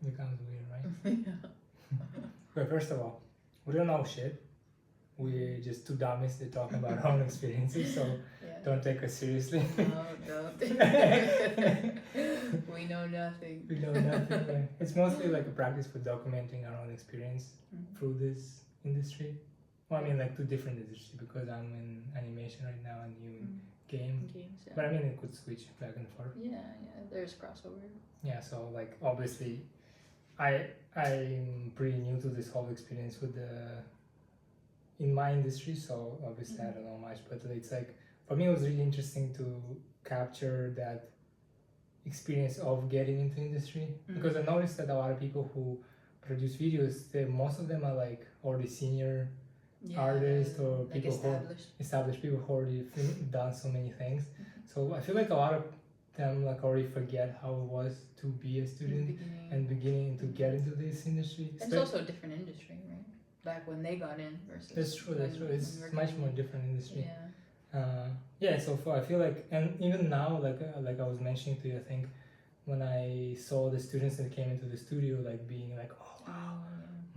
becomes weird, right? Yeah. But first of all, we don't know shit. We're just two dummies that talk about our own experiences, so Yeah. don't take us seriously. No, don't. We know nothing. We know nothing. Right? It's mostly like a practice for documenting our own experience through this industry. Well, I mean, like two different industries because I'm in animation right now and you in Games, yeah. But I mean, it could switch back and forth. Yeah, there's crossover. Yeah, so like obviously, I'm pretty new to this whole experience with in my industry, so obviously I don't know much, but it's like for me it was really interesting to capture that experience of getting into industry because I noticed that a lot of people who produce videos, most of them are like already senior artists or like people established people who already done so many things. So I feel like a lot of them like already forget how it was to be a student and beginning to get into this industry. And it's also a different industry, right? Back when they got in versus. That's true. It's much more different industry. Yeah. So far I feel like, and even now, like I was mentioning to you, I think when I saw the students that came into the studio, like being like, oh wow,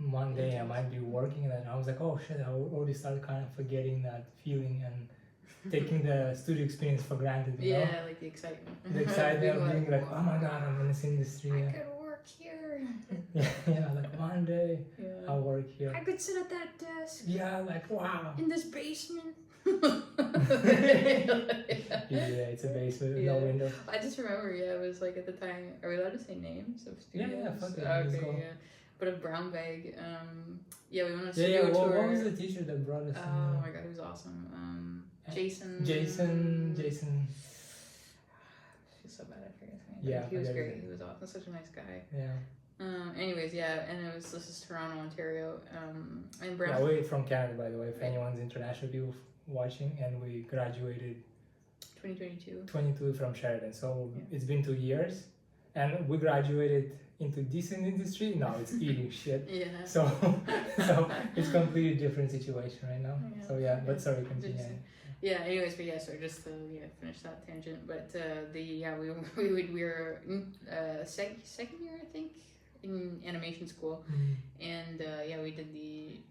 one day I might be working, and I was like, oh shit, I already started kind of forgetting that feeling and taking the studio experience for granted. You know? Like the excitement. The excitement of being like, oh my god, I'm in this industry. I could work here. Like one day I'll work here. I could sit at that desk. Yeah, like wow. In this basement. It's a basement with no window. I just remember, it was like at the time. Are we allowed to say names of studios? Fuck it. Okay, But a brown bag. We went on a studio tour. What was the teacher that brought us? Oh my god, he was awesome. Jason. I feel so bad, I forget his name. He was great. He was awesome. Such a nice guy. Anyways, and this is Toronto, Ontario. And brown. Yeah, we're from Canada, by the way. If anyone's international people watching, and we graduated 2022 from Sheridan, so it's been 2 years, and we graduated into decent industry. Now it's eating shit. So it's completely different situation right now. But sorry, continue. Anyways, so just to finish that tangent, but we were second year, I think, in animation school, and we did the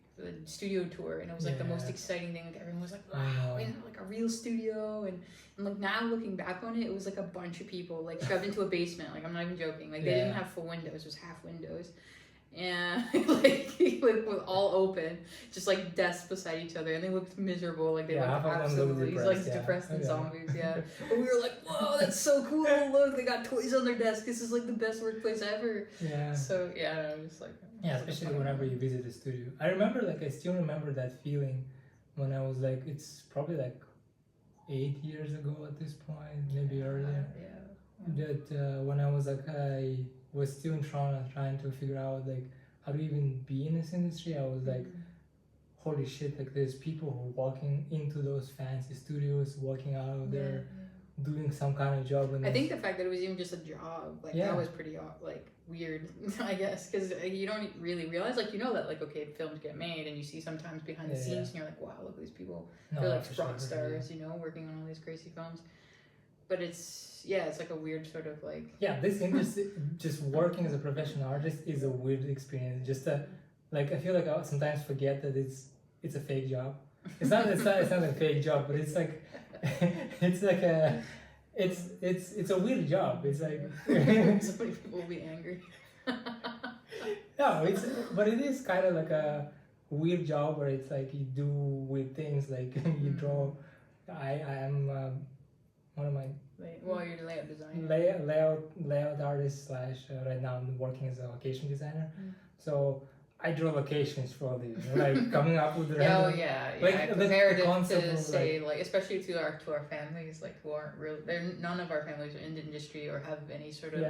studio tour, and it was like the most exciting thing. Like everyone was like, wow, like a real studio, and like now looking back on it, it was like a bunch of people like shoved into a basement. Like I'm not even joking. Like they didn't have full windows, just half windows, and like with all open, just like desks beside each other, and they looked miserable. Like they looked absolutely depressed and zombies. But we were like, whoa, that's so cool! Look, they got toys on their desk. This is like the best workplace ever. So I was like. Especially whenever you visit the studio. I still remember that feeling when I was like, it's probably like 8 years ago at this point, maybe earlier. That when I was like, I was still in Toronto trying to figure out like how to even be in this industry. I was like, holy shit, like there's people who are walking into those fancy studios, walking out of there, doing some kind of job. I think the fact that it was even just a job, like that was pretty like weird, I guess, because you don't really realize, like, that like, okay, films get made and you see sometimes behind the scenes and you're like, wow, look at these people, they're like rock stars, working on all these crazy films. But it's like a weird sort of like this industry, just working as a professional artist is a weird experience. Just like I feel like I sometimes forget that it's a fake job. It's not a fake job, but it's like it's like it's a weird job. It's like so many people will be angry. No, but it is kind of like a weird job where it's like you do weird things, like you draw. I am one of my you're the layout designer. Layout artist / right now I'm working as a location designer. So I draw locations for the like coming up with the compared to say like especially to our families like who aren't real. None of our families are in the industry or have any sort of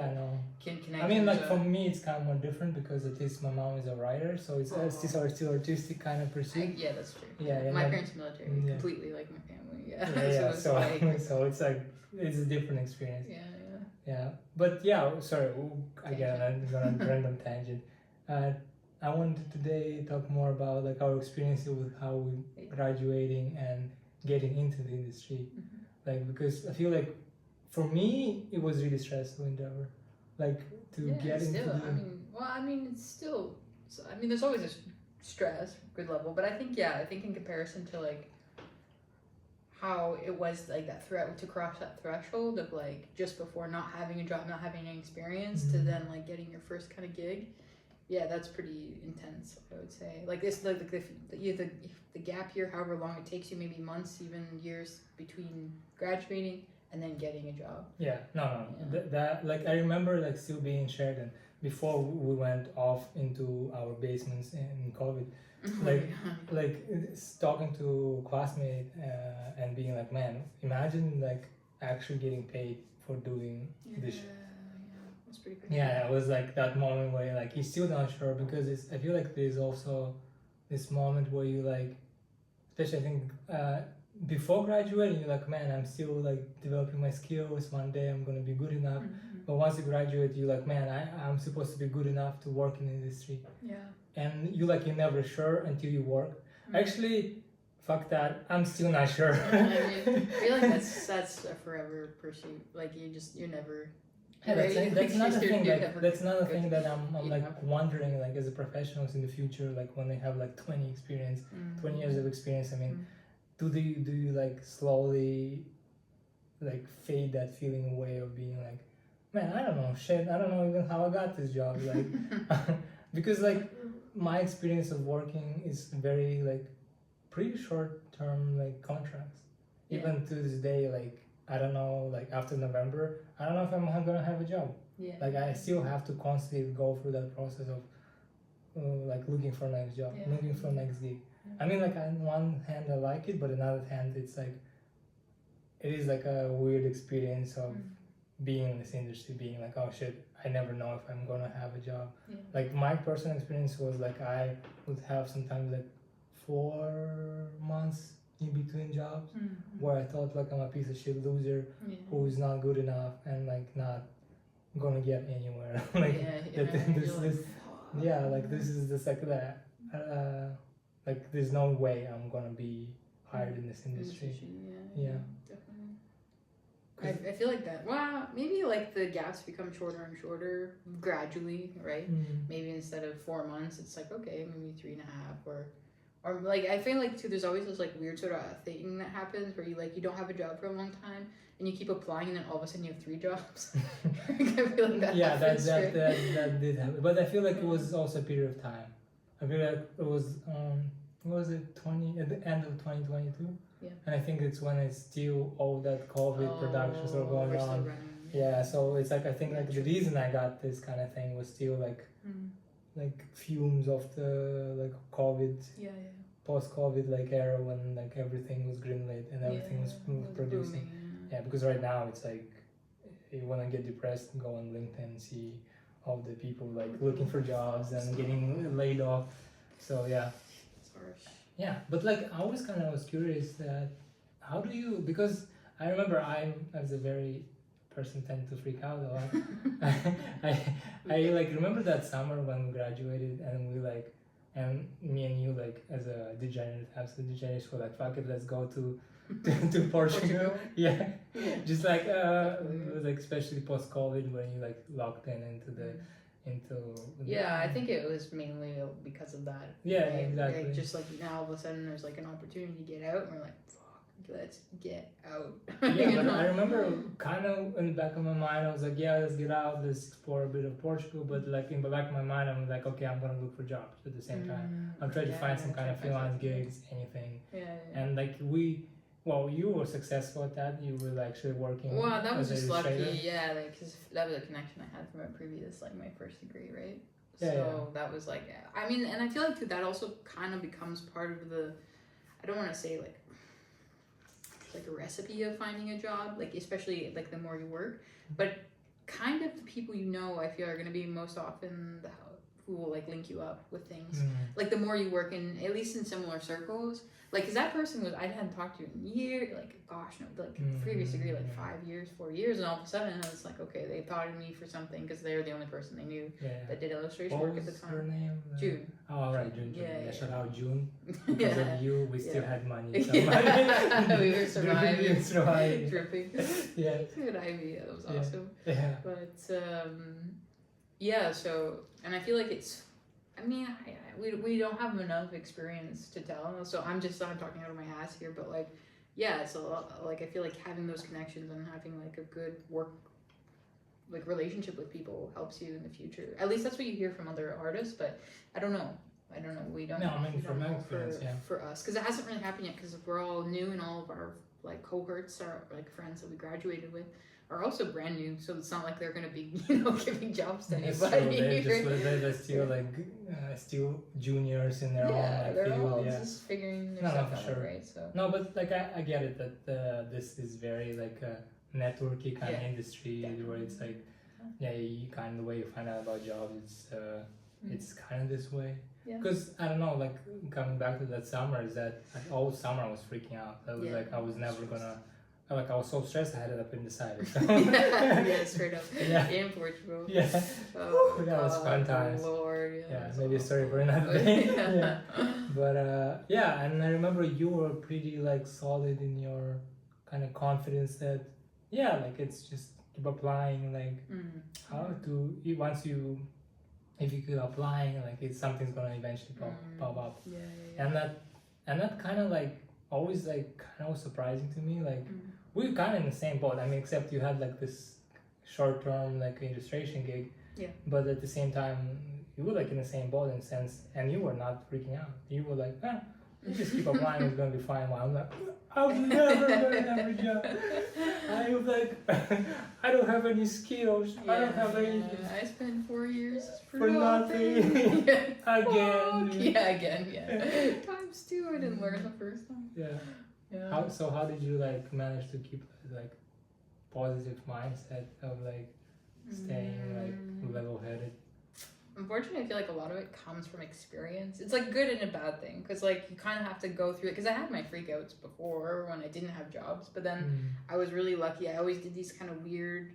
connection. I mean, like for me, it's kind of more different because at least my mom is a writer, so it's still artistic kind of pursuit. That's true. My parents are military, completely like my family. So it's like it's a different experience. But sorry, again, I'm going on a random tangent. I wanted today talk more about like our experience with how we graduating and getting into the industry, like because I feel like for me it was really stressful endeavor. Like to get into still, the... it's still. There's always a stress, good level, but I think in comparison to like how it was like that threat to cross that threshold of like just before not having a job, not having any experience, to then like getting your first kind of gig. Yeah, that's pretty intense, I would say. Like this, like the gap year, however long it takes you, maybe months, even years between graduating and then getting a job. Yeah, no. Yeah. That like I remember like still being in Sheridan before we went off into our basements in COVID. Like talking to classmate and being like, man, imagine like actually getting paid for doing this. That's pretty crazy. Yeah, it was like that moment where like you're still not sure, because I feel like there's also this moment where you like, especially I think before graduating, you're like, man, I'm still like developing my skills. One day I'm gonna be good enough. But once you graduate, you're like, man, I'm supposed to be good enough to work in the industry. Yeah. And you're never sure until you work. Actually, fuck that, I'm still not sure. I feel like that's a forever pursuit. Like you're never. Yeah, that's another thing. That's another thing that I'm like wondering, like as a professionals in the future, like when they have like 20 years of experience. I mean, do you like slowly like fade that feeling away of being like, man, I don't know shit. I don't know even how I got this job. Like, because like my experience of working is very like pretty short term like contracts. Yeah. Even to this day, like I don't know, like after November, I don't know if I'm gonna have a job. Yeah. Like I still have to constantly go through that process of like looking for next job, looking for next gig. I mean, like on one hand I like it, but on the other hand it's like it is like a weird experience of being in this industry, being like, oh shit, I never know if I'm gonna have a job. Like my personal experience was like I would have sometimes like 4 months in between jobs where I thought like I'm a piece of shit loser who is not good enough and like not gonna get anywhere. This is the second that like there's no way I'm gonna be hired in this industry. Yeah. Definitely. I feel like that. Well, maybe like the gaps become shorter and shorter gradually, right? Maybe instead of 4 months, it's like okay, maybe 3.5 or like I feel like too. There's always this like weird sort of thing that happens where you don't have a job for a long time and you keep applying and then all of a sudden you have 3 jobs. I feel like that happens, that did happen. But I feel like it was also a period of time. I feel like it was what was it, at the end of 2022? Yeah. And I think it's when it's still all that COVID productions are going on. Yeah, so it's like I think like the reason I got this kind of thing was still like like fumes of the like COVID, post-COVID like era when like everything was greenlit and everything was producing. Yeah, because right now it's like you want to get depressed, go on LinkedIn and see all the people like looking for jobs and getting laid off. So yeah. Yeah, but like I always kind of was curious that how do you, because I remember I as a very person tend to freak out a lot. I like remember that summer when we graduated and we like, and me and you like as a degenerate, absolute degenerate, were like fuck it, let's go to Portugal. Yeah. Just like like especially post COVID when you like locked into the I think it was mainly because of that. Yeah, exactly. Like, just like now all of a sudden there's like an opportunity to get out and we're like, fuck, let's get out. Yeah, but I remember kind of in the back of my mind I was like, yeah, let's get out, let's explore a bit of Portugal, but like in the back of my mind I'm like, okay, I'm gonna look for jobs at the same time. I'm trying to find some kind of freelance gigs, anything. And like you were successful at that. You were actually working. Well, that was just lucky, yeah. Like, cause that was a connection I had from a previous, like my first degree, right? That was like, I mean, and I feel like too, that also kind of becomes part of the. I don't want to say like a recipe of finding a job, like especially like the more you work, but kind of the people you know, I feel are going to be most often who will like link you up with things. Like the more you work in, at least in similar circles. Like, cause that person I hadn't talked to in years, like, gosh, no, like, previous degree, like 5 years, 4 years, and all of a sudden, I was like, okay, they thought of me for something, cause they were the only person they knew that did illustration work at the time. What was her name? June. Oh, right, June. Yeah. Shout out June. Because of you, we still had money. So we were surviving. Dripping. Yeah. Good idea. That was awesome. Yeah. But, yeah, so, and I feel like it's, I mean, we don't have enough experience to tell, so I'm talking out of my ass here, but like, yeah, it's a lot, like, I feel like having those connections and having like a good work, like, relationship with people helps you in the future. At least that's what you hear from other artists, but I don't know. We don't. No, I mean, we from don't my know experience, yeah. for us, because it hasn't really happened yet, because we're all new, and all of our like cohorts, are like friends that we graduated with, are also brand new, so it's not like they're gonna be, giving jobs to That's anybody. true. They're still like still juniors in their own like they're field. all Yeah, just figuring their no, stuff for out, sure. right? So No, but like I get it that this is very like a networky kind of industry where it's like you kind of the way you find out about jobs. It's kind of this way. Yeah. Because I don't know, like coming back to that summer, is that like, all summer I was freaking out. I was like I was never gonna. Like I was so stressed, I had it up and decided. So. yeah, straight up. Yeah. In Portugal. Yeah. Oh, that was fun times. Lord, Yeah, maybe a story for another day. yeah. But and I remember you were pretty like solid in your kind of confidence that like it's just keep applying, like how to if you keep applying, like it's something's gonna eventually pop up. Yeah. And that kind of like always like kind of was surprising to me, like we were kind of in the same boat. I mean, except you had like this short-term like illustration gig, but at the same time you were like in the same boat in a sense, and you were not freaking out. You were like, you just keep applying, it's gonna be fine. While I'm like, I was never gonna have a job. I was like, I don't have any skills. I don't have anything. I spent 4 years for nothing. Again. Yeah. Times 2. I didn't learn the first time. Yeah. How did you like manage to keep like positive mindset of like staying like level-headed? Unfortunately, I feel like a lot of it comes from experience. It's like good and a bad thing, because like you kind of have to go through it. Because I had my freakouts before when I didn't have jobs, but then I was really lucky. I always did these kind of weird,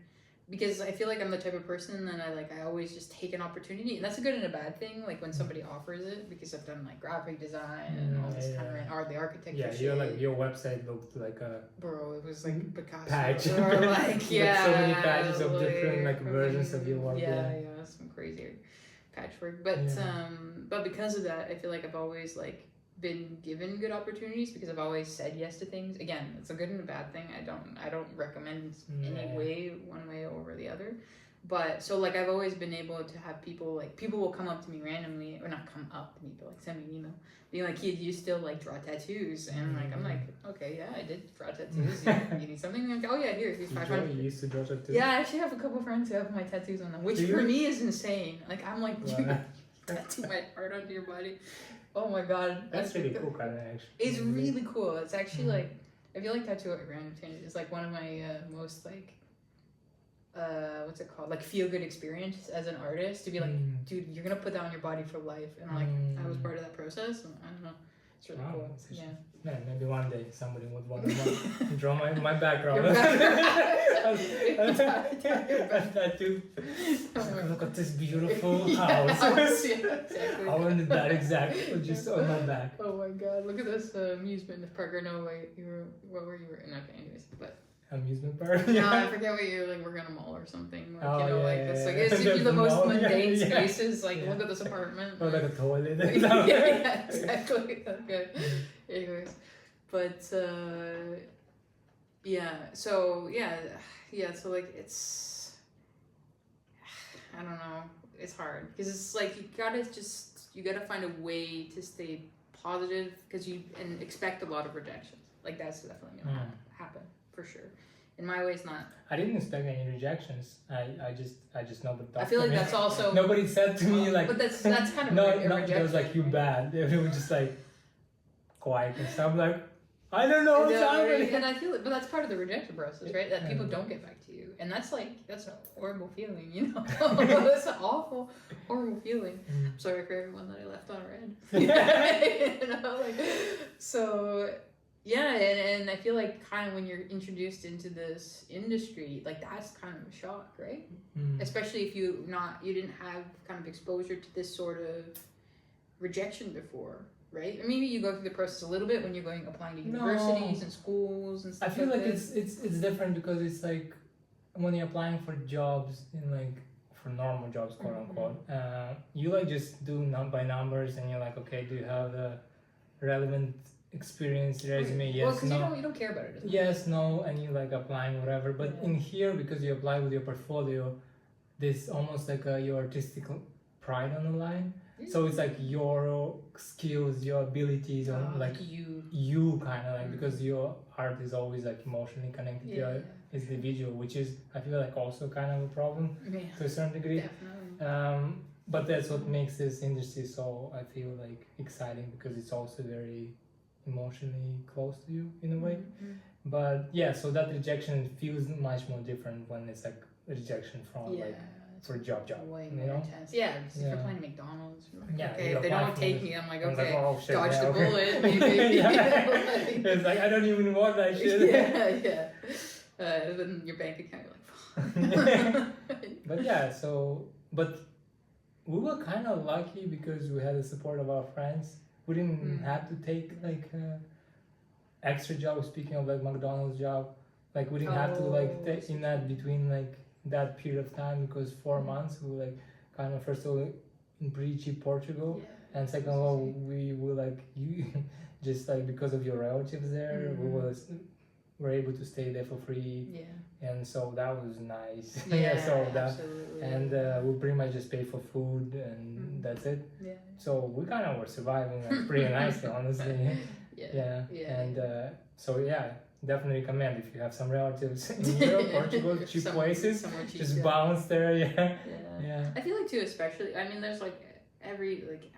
because I feel like I'm the type of person that I always just take an opportunity, and that's a good and a bad thing. Like when somebody offers it, because I've done like graphic design and all this kind of the architecture. Yeah, shit. your website looked like a it was like Picasso patch, or like so many patches of different like versions of your work. Yeah, some crazy patchwork, but because of that, I feel like I've always like been given good opportunities, because I've always said yes to things. Again, it's a good and a bad thing. I don't recommend any way one way over the other, but so like I've always been able to have people will come up to me randomly, or not come up to me, but like send me an email being like, "Kid, you still like draw tattoos?" And like I'm like, okay, yeah, I did draw tattoos. You need something? Like, oh yeah, here's 500. You used to draw tattoos? Yeah, I actually have a couple friends who have my tattoos on them, which for me is insane. Like I'm like, dude, tattoo my heart onto your body. Oh my god, that's really cool, kind of actually. It's really cool. It's actually like, I feel like Tattoo at Random Tangent is like one of my most like what's it called, like feel good experience as an artist, to be like, dude, you're gonna put that on your body for life, and like I was part of that process, and I don't know, it's really cool. Yeah, man, maybe one day somebody would want to draw my background. Tattoo. Look at this beautiful house. Exactly. I wanted that exactly, just on my back. Oh my god, look at this amusement park. Or no, wait, what were you? Okay, anyways, but. Amusement park? No, I forget what you're like, working on a mall or something. Like, it's the most mundane spaces. Like, look at this apartment. Or like a toilet. yeah, exactly. Okay. Anyways, but so so like it's, I don't know. It's hard because it's like you gotta find a way to stay positive, because and expect a lot of rejections. Like that's definitely gonna happen. For sure. In my way, it's not. I didn't expect any rejections. I just know the. I feel like that's also. Nobody said to me like. But that's kind of no, a rejection. It was like you bad. They were just like quiet and stuff. I'm like, I don't know what's happening. And I feel it, but that's part of the rejection process, right? That people don't get back to you, and that's a horrible feeling, you know. That's an awful, horrible feeling. I'm sorry for everyone that I left on red. You know, like so. Yeah, and I feel like kind of when you're introduced into this industry, like that's kind of a shock, right? Especially if you didn't have kind of exposure to this sort of rejection before, right? Or maybe you go through the process a little bit when you're applying to universities and schools and stuff. I feel like it's different, because it's like when you're applying for jobs in like, for normal jobs, quote unquote, you like just do by numbers, and you're like, okay, do you have the relevant experience resume? Yes, because no. you don't care about it. Yes, no, and you like applying whatever. But in here, because you apply with your portfolio, there's almost like your artistic pride on the line. So it's like your skills, your abilities, on like you kind of like, because your art is always like emotionally connected to your individual, which is, I feel like, also kind of a problem to a certain degree. Definitely. But that's what makes this industry so, I feel like, exciting, because it's also very emotionally close to you in a way. But yeah, so that rejection feels much more different when it's like rejection from like for a job, way you more know? intense. Yeah, because if you're playing McDonald's, like, okay, you if they don't take me, I'm like, okay, oh, shit, dodge the okay. bullet, maybe. It's like, I don't even want that shit. Then your bank account, you're like, But yeah, but we were kind of lucky because we had the support of our friends. We didn't have to take like extra job. Speaking of like McDonald's job, like we didn't have to like in that between like that period of time, because 4 months we were like kind of, first of all, in pretty cheap Portugal, and second of all, we were like you just like because of your relatives there, were able to stay there for free, and so that was nice. So that absolutely. And we pretty much just paid for food, and that's it. So we kind of were surviving like pretty nicely, honestly. So yeah, definitely recommend if you have some relatives in Europe, Portugal, cheap places, cheap, just bounce there. I feel like too, especially, I mean, there's like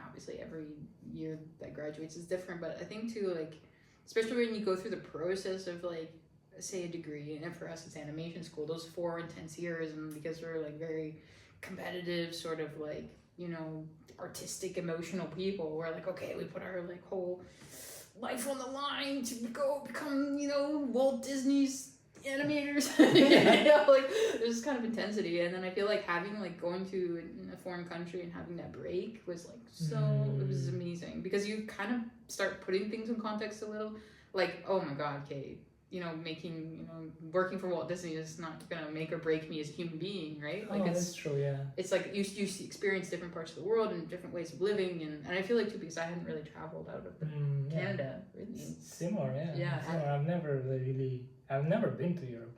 obviously every year that graduates is different, but I think too, like, especially when you go through the process of like, say, a degree, and for us it's animation school, those 4 intense years, and because we're like very competitive, sort of like, you know, artistic, emotional people, we're like, okay, we put our like whole life on the line to go become, you know, Walt Disney's animators. Like there's this kind of intensity, and then I feel like having like going to a foreign country and having that break was like it was amazing, because you kind of start putting things in context a little, like, oh my god, Kate, you know, working for Walt Disney is not gonna make or break me as a human being, right? Like that's true. It's like you experience different parts of the world and different ways of living, and I feel like too, because I hadn't really traveled out of Canada, really. Similar. I've never been to Europe.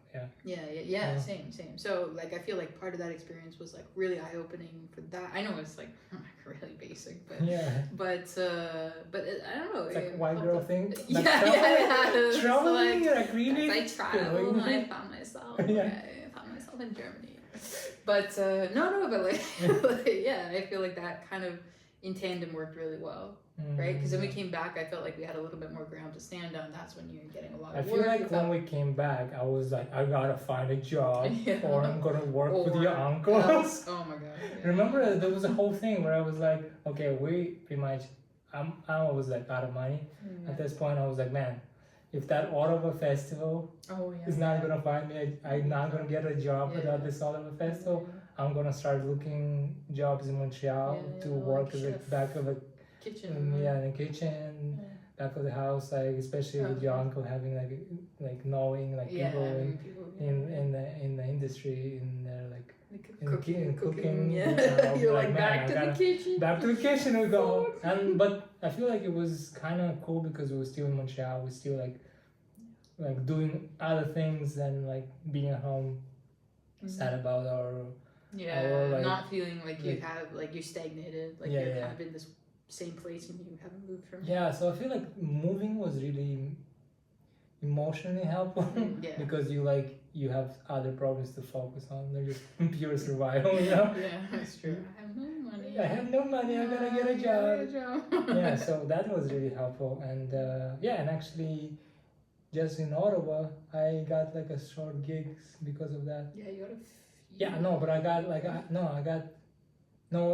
Same. So like I feel like part of that experience was like really eye-opening for that. I know it's like really basic, but I don't know. It's like white girl thing. Like traveling, like really. I traveled and I found myself. I found myself in Germany. But but like, I feel like that kind of in tandem worked really well. Right, because when we came back, I felt like we had a little bit more ground to stand on. That's when you're getting a lot of work. I feel like when we came back, I was like, I gotta find a job, or I'm gonna work with your uncles. Oh my god! Remember, there was a whole thing where I was like, okay, we pretty much, I was like out of money. At this point, I was like, man, if that Ottawa festival is not gonna find me, I'm not gonna get a job without this Ottawa festival. I'm gonna start looking jobs in Montreal to work as a back of a kitchen, in the kitchen, back of the house, like especially with your uncle having like knowing like people in the industry, in there like cooking. You're like back to the kitchen. Back to the kitchen we go. But I feel like it was kind of cool because we were still in Montreal. We're still like doing other things than like being at home, sad about our like, not feeling like you have like you're stagnated, like you're kind of in this same place and you haven't moved from. So I feel like moving was really emotionally helpful because you have other problems to focus on. They're just pure survival, you know. That's true. I have no money. I gotta get a job. So that was really helpful, and and actually, just in Ottawa, I got like a short gigs because of that.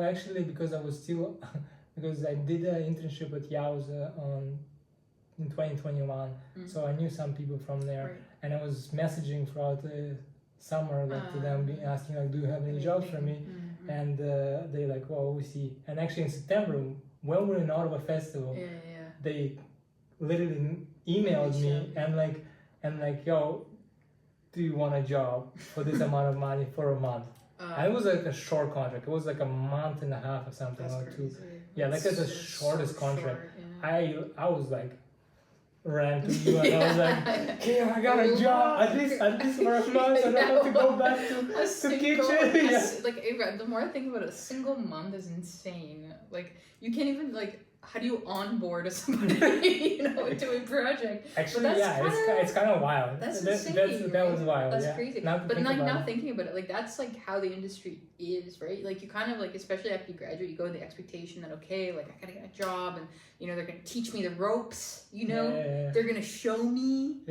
Actually, because I was still. Because I did an internship at Yauza in 2021, so I knew some people from there, and I was messaging throughout the summer to them, asking like, do you have any jobs for me? And they like, well, we see. And actually in September, when we're in Ottawa Festival, they literally emailed me and like, yo, do you want a job for this amount of money for a month? it was like a short contract. It was like a month and a half or something, or two. Yeah, like it's the shortest contract. Short, I was like ran to you and I was like, okay, I got a job at least for a month. I don't have to go back to kitchen. Like the more I think about it, a single month is insane. Like you can't even like. How do you onboard somebody, to a project? Actually, it's kind of wild. That's insane. That was wild. That's crazy. But now thinking about it, like that's like how the industry is, right? Like you kind of like, especially after you graduate, you go with the expectation that okay, like I gotta get a job, and they're gonna teach me the ropes. They're gonna show me,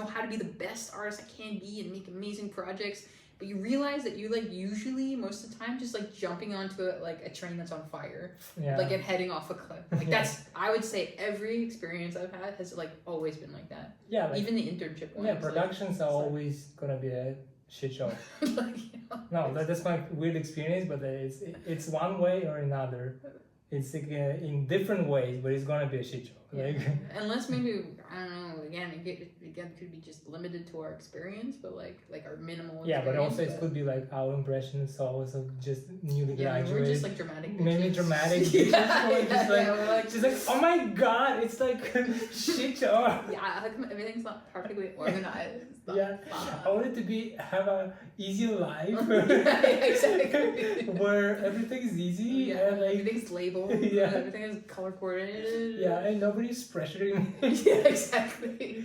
how to be the best artist I can be and make amazing projects. But you realize that you like usually most of the time just like jumping onto a train that's on fire, like and heading off a cliff. Like that's I would say every experience I've had has like always been like that. Yeah, like, even the internship ones. Yeah, productions are always gonna be a shit show. No, that's my weird experience, but it's one way or another. It's like in different ways, but it's gonna be a shit show. Like unless maybe I don't know. Again, it could be just limited to our experience, but like our minimal. Yeah, but also it could be like our impressions also just newly graduated. We're just like dramatic. Maybe dramatic. Just like oh my god, it's like shit show. Yeah, how come everything's not perfectly organized? I wanted to have a easy life. Exactly. Where everything's easy and like everything's labeled. Everything is color coordinated. Yeah, and nobody's pressuring me. Yeah, exactly.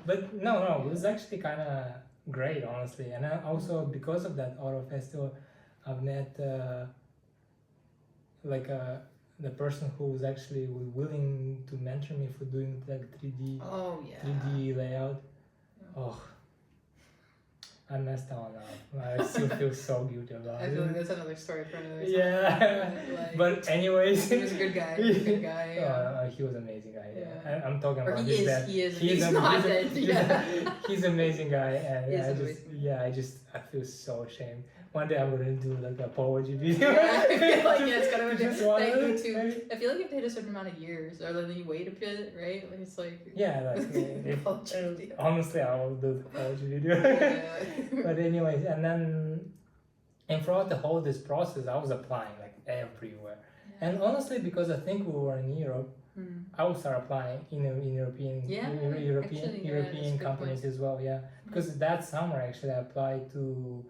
But no, it was actually kind of great, honestly. And also because of that auto festival, I've met the person who was actually willing to mentor me for doing like 3D layout. Oh, I messed all up. I still feel so guilty about it. I feel like that's another story for another time. Yeah, but anyways, he was a good guy. He was an amazing guy. Yeah. I'm talking about his dad. He's not dead. He's an amazing guy, and I feel so ashamed. One day I'm gonna do like a apology video. I feel like it's kind of thank you too. I feel like you have to hit a certain amount of years, or then you wait a bit, right? Like it's like honestly, I will do the apology video. But anyways, and throughout this process, I was applying like everywhere. And honestly, because I think we were in Europe, I will start applying in European companies as well. Yeah, because that summer actually I applied to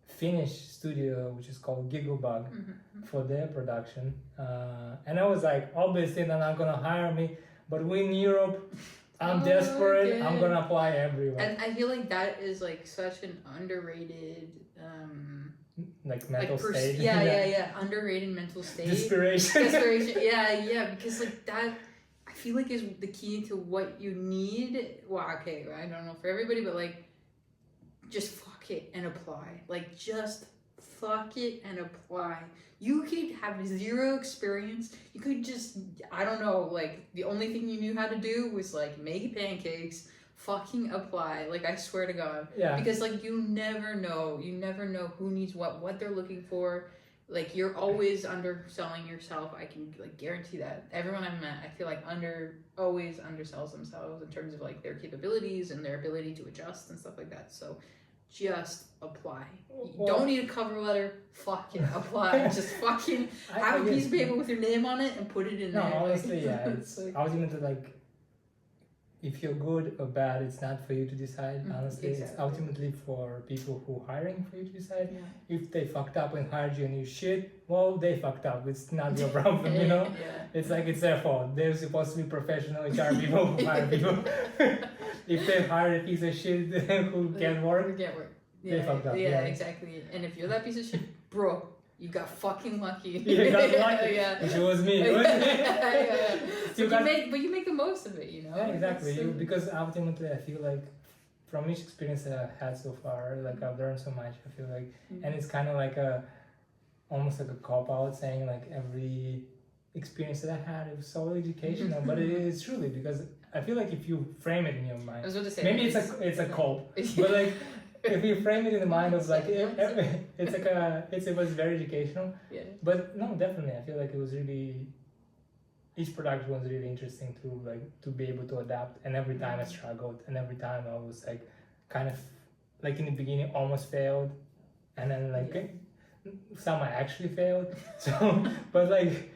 Finnish studio which is called Gigglebug for their production, and I was like, obviously they're not gonna hire me, but we're in Europe. I'm desperate. I'm gonna apply everywhere. And I feel like that is like such an underrated like mental state. Underrated mental state. Desperation. Because like that I feel like is the key to what you need. Well, okay, I don't know for everybody, but like just fuck it and apply. Like just fuck it and apply. You could have zero experience. You could just, I don't know, like the only thing you knew how to do was like make pancakes, fucking apply. Like I swear to God. Yeah. Because like you never know who needs what they're looking for. Like you're always underselling yourself. I can like guarantee that. Everyone I've met, I feel like always undersells themselves in terms of like their capabilities and their ability to adjust and stuff like that. So just apply. You don't need a cover letter. Fucking apply. Just fucking have a piece of paper with your name on it and put it in there. No, honestly, yeah. It's ultimately like, if you're good or bad, it's not for you to decide. Honestly, it's ultimately for people who are hiring for you to decide. Yeah. If they fucked up and hired you and you shit, well, they fucked up. It's not your problem, you know? It's like it's their fault. They're supposed to be professional HR people who hire people. If they hire a piece of shit who can't work, they fucked up. Yeah, exactly. And if you're that piece of shit, bro, you got fucking lucky. You got lucky. Which was me. But you make the most of it, you know? Yeah, exactly. Because ultimately, I feel like from each experience that I've had so far, like I've learned so much. I feel like, and it's kind of like almost like a cop out saying like every experience that I had, it was so educational. But it is truly, because I feel like if you frame it in your mind, maybe it's a cult, but like. If you frame it in the mind of like it was very educational. Yeah. But no, definitely, I feel like it was really, each production was really interesting to be able to adapt. And every time I struggled, and every time I was like kind of like in the beginning almost failed, and then like some I actually failed. So, but like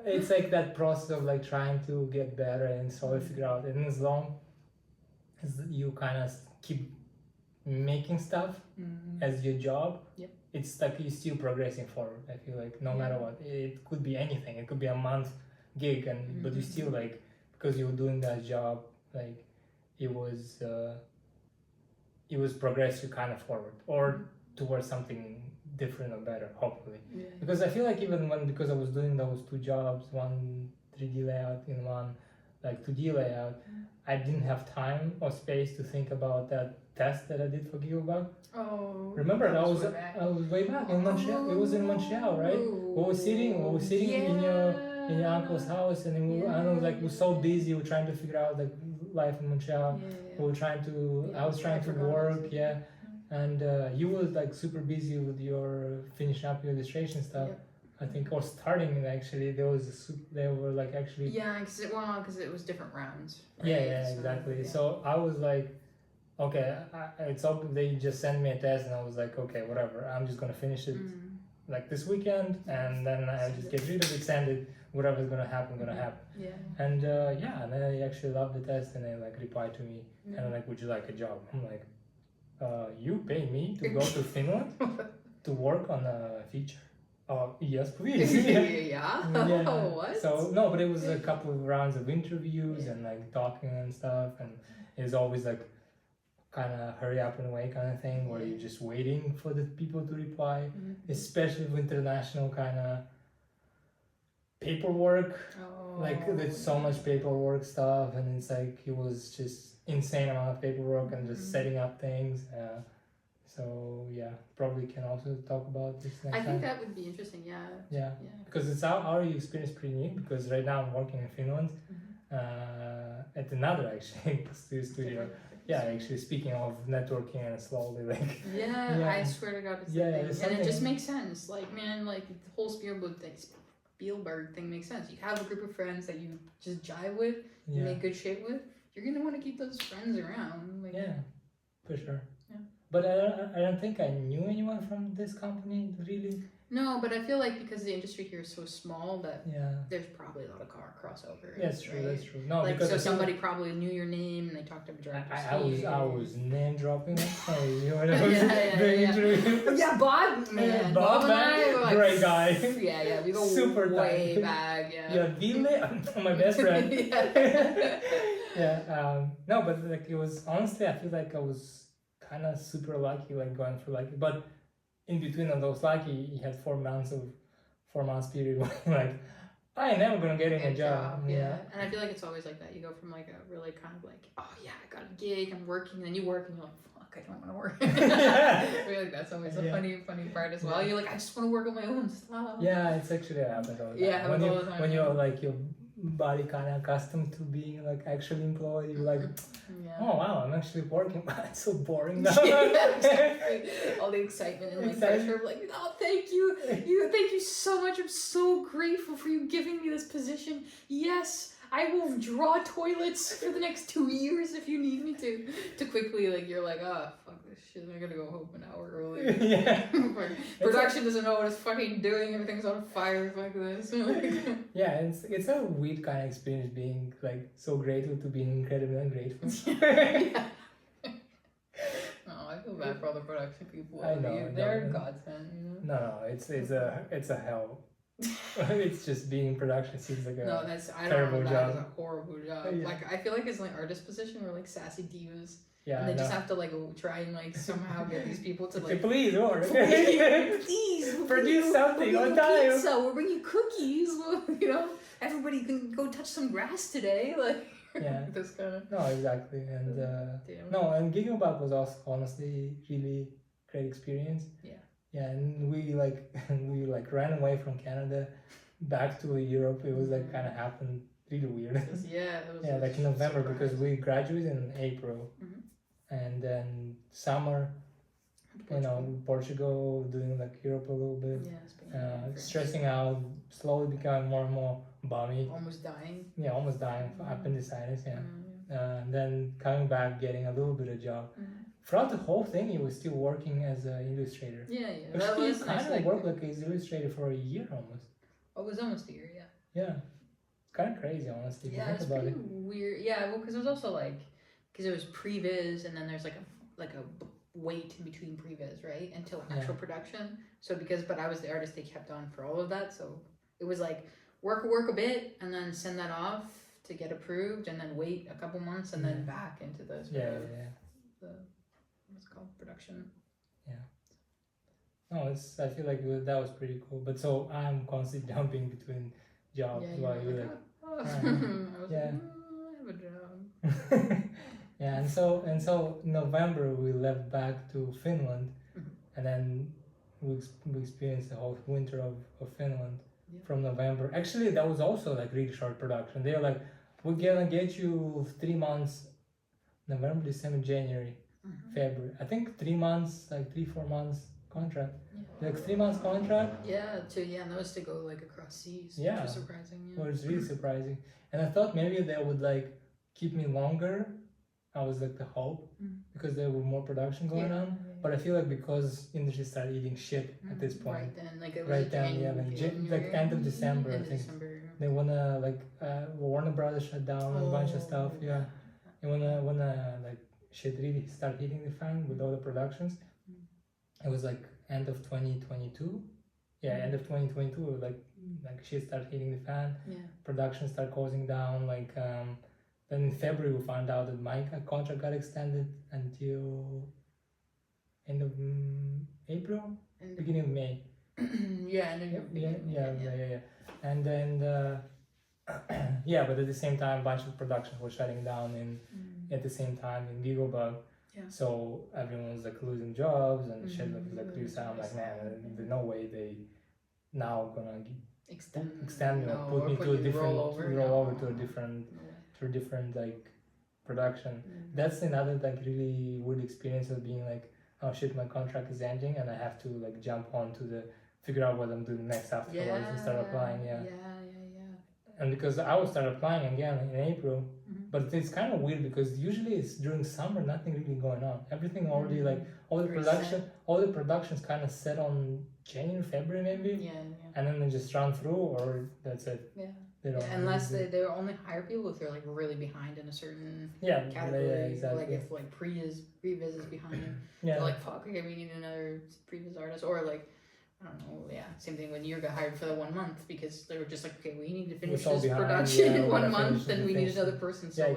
it's like that process of like trying to get better and slowly figure out. And as long as you kind of keep making stuff as your job, it's like you're still progressing forward. I feel like no matter what, it could be anything. It could be a month gig, and but you still like, because you were doing that job, like it was progress you kind of forward or towards something different or better, hopefully. Because I feel like even because I was doing those two jobs, one 3D layout in one like 2D layout, I didn't have time or space to think about that test that I did for Gigabug. Oh, remember I was way back in Montreal. It was in Montreal, right? We were sitting in your uncle's house, and I don't know, like we're so busy, we're trying to figure out like life in Montreal. We were trying to I was trying to work, and you were like super busy with your finishing up your illustration stuff. I think, or starting actually. They were like actually because it was different rounds. Right? Yeah, exactly. So I was like, okay, it's open. They just sent me a test, and I was like, okay, whatever. I'm just gonna finish it like this weekend, and then I just get rid of it, send it. Whatever's gonna happen, gonna happen. And and then they actually loved the test, and they like replied to me, and they're like, would you like a job? I'm like, you pay me to go to Finland to work on a feature? Oh, yes, please. What? So, no, but it was a couple of rounds of interviews and like talking and stuff. And it was always like kind of hurry up and wait kind of thing where you're just waiting for the people to reply, especially with international kind of paperwork. Like there's so much paperwork stuff, and it's like it was just insane amount of paperwork and just setting up things. So probably can also talk about this next time. I think that would be interesting. Yeah. Because it's our experience pretty neat. Because right now I'm working in Finland at another actually studio. Actually speaking of networking and slowly like. I swear to God, it's the thing. And it just makes sense. Like man, like the whole Spielberg thing makes sense. You have a group of friends that you just jive with, you make good shit with. You're gonna want to keep those friends around. Like, for sure. But I don't think I knew anyone from this company, really. No, but I feel like because the industry here is so small that there's probably a lot of crossover. That's true, that's true. No, like, because so somebody probably knew your name and they talked to the director. I was name dropping it. You know what I was doing interview. Yeah, Bob, man. Bob and I were like, great guy. We go super way back. Ville, my best friend. No, but like it was honestly, I feel like I was kind of super lucky, like going through like, but in between of those lucky, he had 4 months period where like I ain't never gonna get in a job. And I feel like it's always like that. You go from like a really kind of like, oh yeah, I got a gig, I'm working, and then you work and you're like, fuck, I don't want to work. I feel like that's always a funny part as well. You're like, I just want to work on my own stuff. Yeah, it's actually happened all the time. When you're like your body kind of accustomed to being like actually employed, you're like, oh wow, I'm actually working, but it's so boring now. All the excitement and like pressure of like, oh thank you so much, I'm so grateful for you giving me this position. Yes, I will draw toilets for the next 2 years if you need me to quickly, like you're like, oh fuck this shit, I'm gonna go home an hour early. Production doesn't know what it's fucking doing, everything's on fire, fuck this. It's a weird kind of experience being like so grateful to being incredibly ungrateful. I feel bad for all the production people. I know. They're godsend, you know? No, it's a hell. It's just being in production seems like a terrible job. That is a horrible job. Like I feel like it's like artist position or like sassy divas. And they just have to like try and like somehow get these people to like please produce something on time. Pizza, we'll bring you cookies. You know, everybody can go touch some grass today. Like this kind of. No, exactly, and and Gigabug was also honestly really great experience. And we ran away from Canada back to Europe. It was like kind of happened really weird. It was like in November because we graduated in April, and then summer, Portugal, doing like Europe a little bit, stressing out, slowly becoming more and more bummy. Almost dying. Appendicitis. And then coming back, getting a little bit of job. throughout the whole thing, you were still working as an illustrator. Yeah. That Actually, was you nice. kind of worked like as an illustrator for a year almost. Oh, it was almost a year, yeah. Yeah, it's kind of crazy, honestly. Yeah, it's pretty weird. Yeah, well, because it was also like, because it was previs, and then there's like a wait in between previs, right, until actual production. So but I was the artist they kept on for all of that, so it was like work a bit, and then send that off to get approved, and then wait a couple months, and then back into the the what's it called, production. Yeah. No, I feel like that was pretty cool. But so I'm constantly jumping between jobs while you're like, I was like, I have a job. Yeah, and so in November we left back to Finland, and then we experienced the whole winter of Finland from November. Actually, that was also like really short production. They were like, we're gonna get you 3 months, November, December, January, February. I think 3 months, like 3-4 months contract. Like 3 months contract. And that was to go like across seas. Yeah, which was surprising. Yeah, well, it's really surprising. And I thought maybe they would like keep me longer. I was like the hope because there were more production going on. But I feel like because industry started eating shit at this point. Right then, like it was right then, like end of December, I think. They wanna like Warner Brothers shut down a bunch of stuff. Yeah, and when like shit really start hitting the fan with all the productions. It was like end of 2022. Yeah, end of 2022. Like shit start hitting the fan. Yeah. Production start closing down. Like then in February we found out that my contract got extended until end of April, beginning of May. Yeah. And then but at the same time, a bunch of productions were shutting down at the same time in Gigglebug. Yeah. So everyone was like losing jobs and shit like this. I'm like, man, there's no way they now gonna extend me or put me to a different roll over to a different like production. That's another like really weird experience of being like, oh shit, my contract is ending and I have to like jump on to figure out what I'm doing next afterwards and start applying. And because I will start applying again in April, but it's kind of weird because usually it's during summer, nothing really going on. Everything already like all the productions kind of set on January, February maybe, and then they just run through, or that's it. Unless they only hire people if they're like really behind in a certain category. Exactly. Like if like previs is behind, they're like, fuck, okay, we need another previs artist, or like, I don't know, same thing when you got hired for the 1 month because they were just like, okay, we need to finish this production in 1 month, then we need another person, so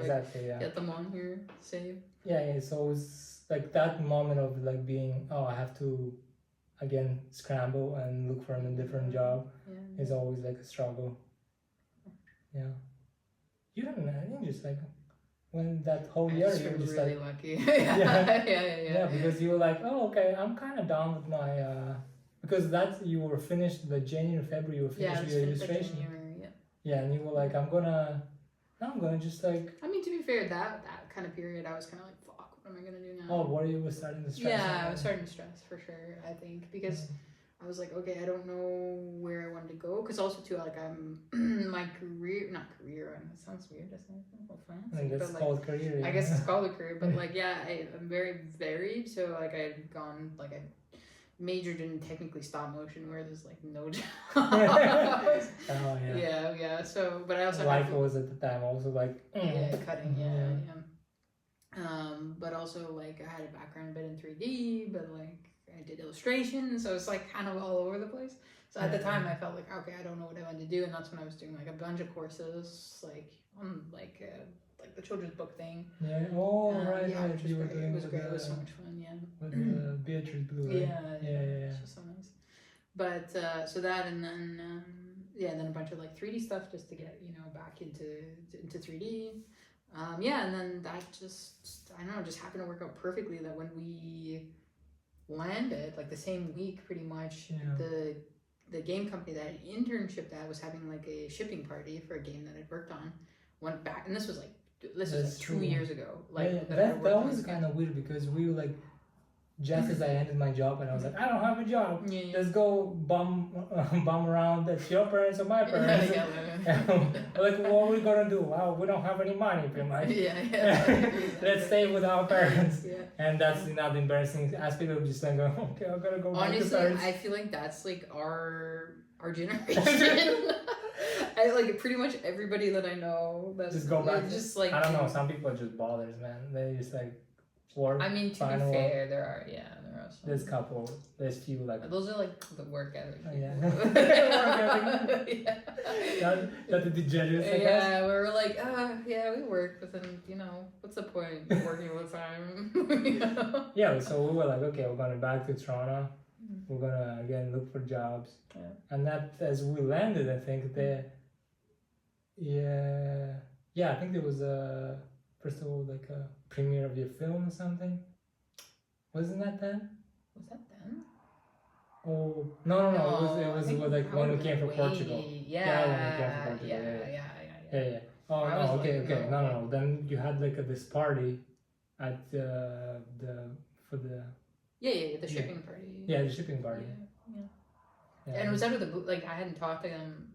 get them on here, save. So it's like that moment of like being, I have to again scramble and look for a different job is always like a struggle. You didn't just like when that whole year you were just really like lucky. Because you were like, oh okay, I'm kind of done with my because you were finished the January, February, you were finished your illustration. And you were like, I'm gonna just like. I mean, to be fair, that kind of period, I was kind of like, fuck, what am I gonna do now? Oh, what you were starting to stress? Yeah, I was starting to stress for sure. I think because I was like, okay, I don't know where I wanted to go. Because also too, like I'm my career, not career. It sounds weird, doesn't it? I think it's called career. I guess it's called a career, but like I'm very varied. So like I'd gone like I majored in technically stop motion where there's like no jobs. So but I also life was at the time also like cutting but also like I had a background a bit in 3D, but like I did illustration, so it's like kind of all over the place. So at the time I felt like, okay, I don't know what I wanted to do, and that's when I was doing like a bunch of courses like on like the children's book thing. It was great. It was so much fun. With Beatrice Blue. It's just so nice. But so that, and then then a bunch of like 3D stuff just to get back into 3D. And then that just I don't know, just happened to work out perfectly that when we landed like the same week pretty much, the game company that I internship at was having like a shipping party for a game that I'd worked on, went back, and this was like 2 years ago. Like that was kind of weird because we were like just as I ended my job, and I was like, I don't have a job. Yeah. Let's go bum around. That's your parents or my parents. Like, what are we gonna do? Well, we don't have any money, pretty much. Let's stay with our parents. And that's not the embarrassing aspect of just like, okay, I'm gonna go back to Honestly, parents. I feel like that's like our generation. I like pretty much everybody that I know that's Just go back. Just like I don't know. Some people are just bothers, man. They just like work. I mean, to be fair, there are some. There's couple. There's few like. Those are like the work ethic. Yeah. Not the degenerates. Yeah, we're like, yeah, we work, but then what's the point of working all the time? Yeah, so we were like, okay, we're going back to Toronto. We're gonna again look for jobs, and that as we landed, I think I think there was a first of all like a premiere of your film or something. Wasn't that then? Was that then? Oh no! It was like when we came from Portugal. Yeah. When we came from Portugal. Yeah. Oh no! Okay. No. Then you had like this party at the shipping party. Yeah, the shipping party. Yeah. And it was out of the boot. Like I hadn't talked to them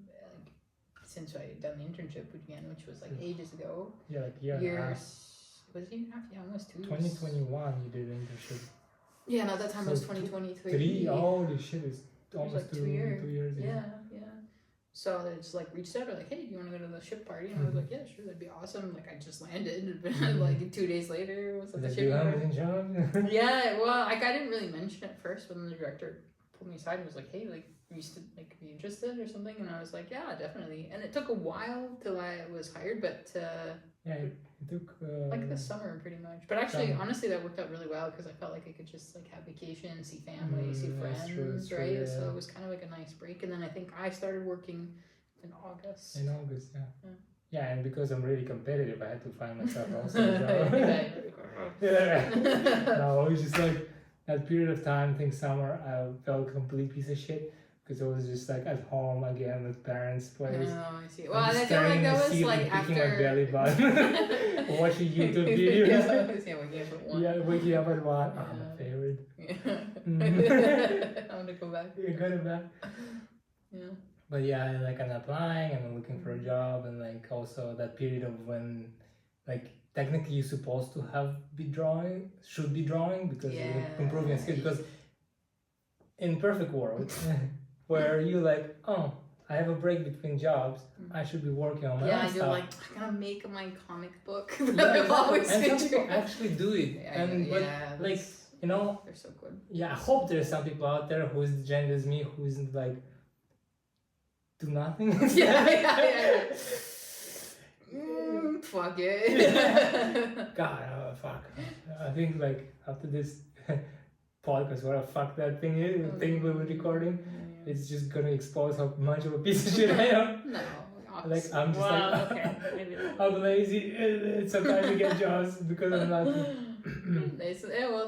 since I had done the internship again, which was like ages ago. Yeah, like years. Was it a year and a half? Yeah, almost 2 years. 2021, you did an internship. Yeah, no, that time was 2023. 3? Holy shit, it's almost like 2 years. 2 years ago. Yeah. So they just like reached out, like, hey, do you want to go to the ship party? And I was like, yeah, sure, that'd be awesome. Like I just landed, and like 2 days later, it was at the shipping party. Yeah, well, like I didn't really mention it first, but then the director pulled me aside and was like, hey, like, you used to like be interested or something, and I was like, yeah, definitely. And it took a while till I was hired, but it took like the summer pretty much. But actually, honestly, that worked out really well because I felt like I could just like have vacation, see family, see friends, true, right? Yeah. So it was kind of like a nice break. And then I think I started working in August. Yeah, and because I'm really competitive, I had to find myself also a job. No, it was just like that period of time, I think summer, I felt a complete piece of shit because I was just like at home again with parents' place. Oh, I see. Well, I feel like that was like after my belly button, watching YouTube videos. Waking up at 1. Oh, my favorite. I'm gonna go back. You're going back. Yeah. But yeah, like I'm applying and I'm looking for a job, and like also that period of when like technically you're supposed to should be drawing because you're improving your skills. Because in perfect world where you like, oh, I have a break between jobs, I should be working on my own stuff. Yeah, you're like, I gotta make my comic book that I've always and some people actually do it. Like, you know, they're so good. Yeah, I hope there's some people out there who's the gender as me, who's like do nothing. Fuck it. God, fuck. I think like after this podcast, what a fuck that thing is, the thing we were recording, it's just gonna expose how much of a piece of shit I am. No. Like I'm just I'm lazy. Sometimes I get jobs because I'm not. It's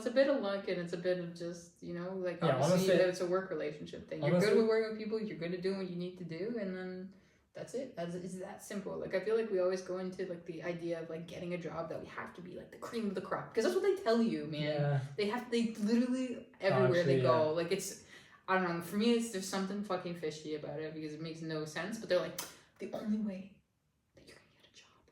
a bit of luck and it's a bit of just like obviously it's a work relationship thing. You're good with working with people. You're good at doing what you need to do, and then that's it. It's that simple. Like I feel like we always go into like the idea of like getting a job that we have to be like the cream of the crop because that's what they tell you, man. Yeah. They literally everywhere they go. Like it's I don't know. For me, there's something fucking fishy about it because it makes no sense. But they're like the only way that you're gonna get a job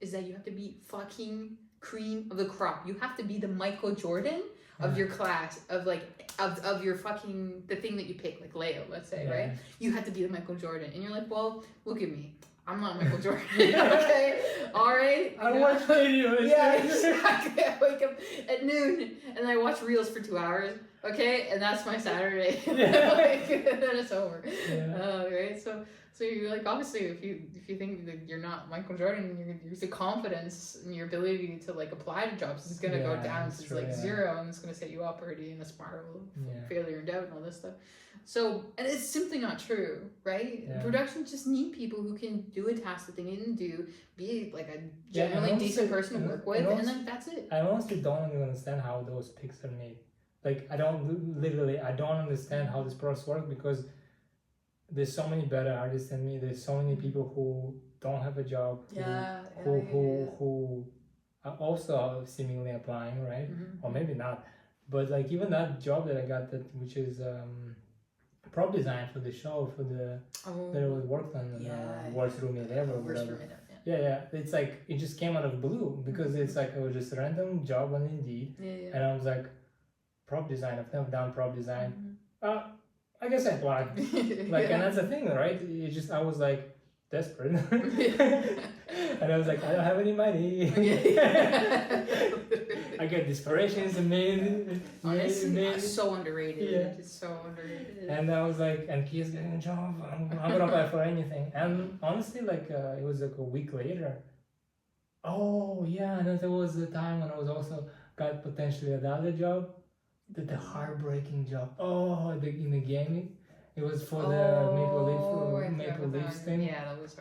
is that you have to be fucking cream of the crop. You have to be the Michael Jordan of your class, of like of your fucking the thing that you pick, like Leo, let's say, right? You have to be the Michael Jordan, and you're like, well, look at me, I'm not Michael Jordan. Okay, all right. I watch videos. Yeah, exactly. I wake up at noon and I watch reels for 2 hours. Okay, and that's my Saturday. Like, then it's over. Right, so you're like, obviously, if you think that you're not Michael Jordan, your confidence and your ability to like apply to jobs is gonna go down to like zero, and it's gonna set you up already in a spiral of failure and doubt and all this stuff. So, and it's simply not true, right? Yeah. Production just need people who can do a task that they need to do, be like a generally decent person to work with, and then that's it. I honestly don't even understand how those picks are made. Like, I don't understand how this process works because there's so many better artists than me. There's so many people who don't have a job, who are also seemingly applying, right? Or maybe not. but like even that job that I got, which is prop design for the show, for the that I was worked on Worst Room Yet Ever or whatever. Yeah, it's like it just came out of the blue because it's like it was just a random job on Indeed, and I was like, prop design. I've never done prop design. I guess I applied. Like, and that's the thing, right? It just I was like desperate, and I was like, I don't have any money. I get desperations and honestly, so underrated. Yeah. It's so underrated. And I was like, and Kia's getting a job. I'm gonna apply for anything. And honestly, like it was like a week later. Oh yeah, and there was a time when I was also got potentially another job, the heartbreaking job. Oh, in the gaming. It was for the Maple Leafs thing. Yeah, that was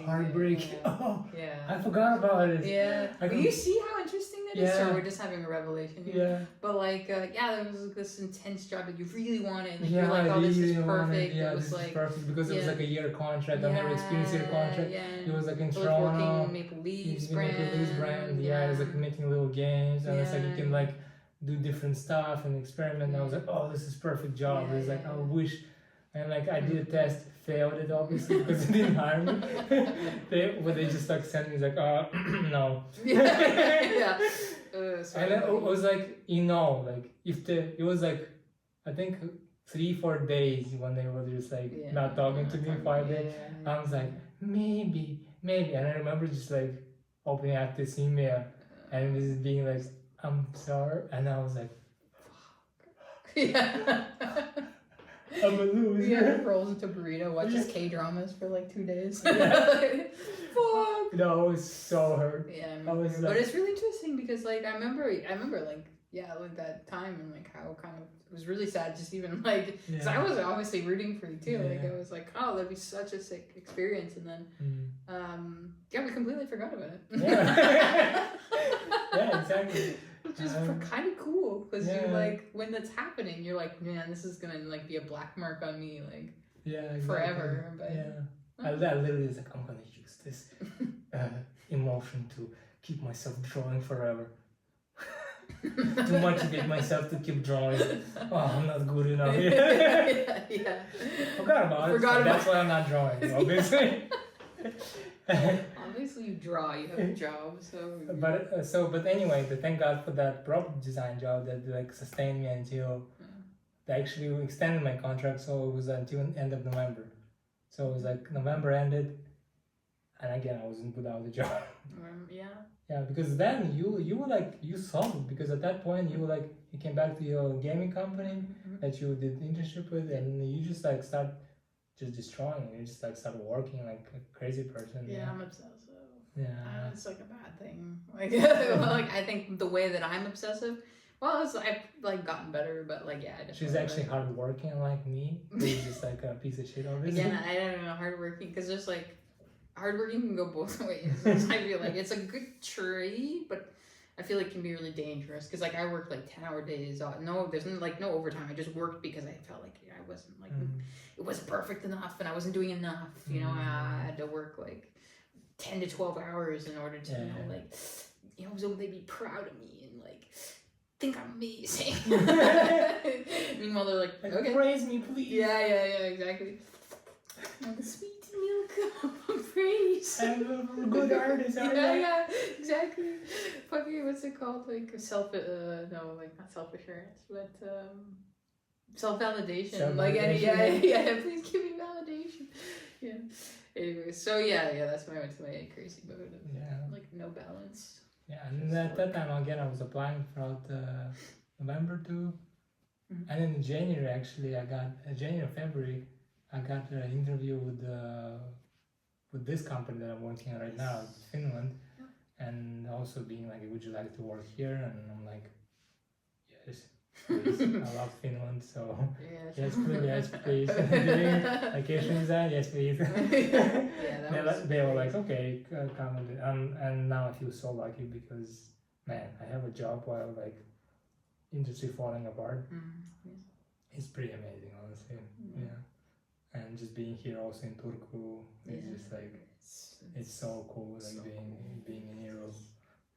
heartbreaking. Yeah. Oh, yeah. I forgot about it. Yeah. You see how interesting that is? Or we're just having a revelation here. Yeah. But like, there was this intense job that you really wanted. Like, you're like, oh, this is perfect. Yeah, it was this like, is perfect because it was like a year contract. I've never experienced a year contract. Yeah. It was like in Toronto. Toronto. Maple Leafs brand. Yeah, it was like making little games, and it's like you can like do different stuff and experiment. And I was like, oh, this is perfect job. It's like I wish. And like I did a test, failed it obviously because they didn't hire me. they just like sent me like, no. Yeah. And then it was like, like if it was like, I think 3-4 days when they were just like not talking to me 5 days. I was like, maybe. And I remember just like opening up this email and just being like, I'm sorry. And I was like, yeah. I'm a loser. Yeah, rolls into burrito, watches K-dramas for like 2 days. Fuck. No, I was so hurt. Yeah, but it's really interesting because like I remember like like that time and like how kind of it was really sad just even like because I was obviously rooting for you too. Like I was like, oh, that'd be such a sick experience, and then we completely forgot about it. Yeah. Yeah, exactly. Which is kind of cool because you like when that's happening, you're like, man, this is gonna like be a black mark on me, like exactly. Forever. But I literally was like, I'm gonna use this emotion to keep myself drawing forever. To motivate myself to keep drawing. Oh, I'm not good enough. Yeah. Forgot about it. That's why I'm not drawing, obviously. Obviously you draw, you have a job, so but anyway, thank God for that prop design job that like sustained me until they actually extended my contract, so it was until end of November. So it was like November ended, and again I wasn't without a job. Yeah, because then you were like you solved because at that point you came back to your gaming company that you did internship with, and you just like start just destroying it. You just like started working like a crazy person. Yeah, I'm obsessive. Yeah, it's like a bad thing. Like, like I think the way that I'm obsessive. Well, I've like gotten better, but like she's actually hardworking like me. She's just like a piece of shit, obviously. Again, I don't know hardworking because there's like hardworking can go both ways. I feel like it's a good trait, but I feel like it can be really dangerous because like I work like 10-hour days. No, there's no overtime. I just worked because I felt like I wasn't like it wasn't perfect enough and I wasn't doing enough. You know, I had to work like 10 to 12 hours in order to so they'd be proud of me and like think I'm amazing. Meanwhile, they're like, okay, praise me, please. Yeah, exactly. Sweet milk of praise. I'm a good artist. Yeah, exactly. Fucking, what's it called? Like not self-assurance, but self-validation. Like, please give me validation. Yeah. Anyway, so that's when I went to my crazy mode of like no balance. Yeah, and at that time again I was applying throughout November too, and in January actually I got February I got an interview with this company that I'm working on right now in Finland, and also being like, would you like to work here? And I'm like, yes. Please. I love Finland, so yes, please. Doing vacation design, yes, please. They were like, okay, come and now I feel so lucky because man, I have a job while like industry falling apart. It's pretty amazing, honestly. Yeah, and just being here also in Turku is just like it's so cool. Like being in Europe,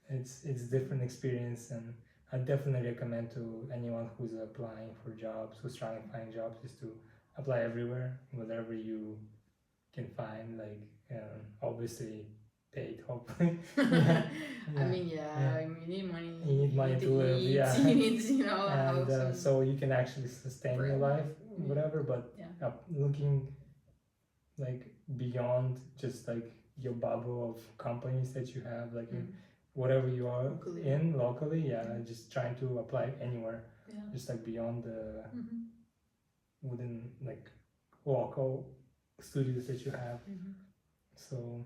it's different experience and. I definitely recommend to anyone who's applying for jobs, who's trying to find jobs, is to apply everywhere, whatever you can find. Like obviously paid, hopefully. I Yeah, mean, yeah. you need money. You need money to live, eat, yeah. You need, you know, a And house and so you can actually sustain your bread. life, whatever. But Yeah. looking like beyond just like your bubble of companies that you have, like in whatever you are locally, just trying to apply anywhere, just like beyond the within like local studios that you have. So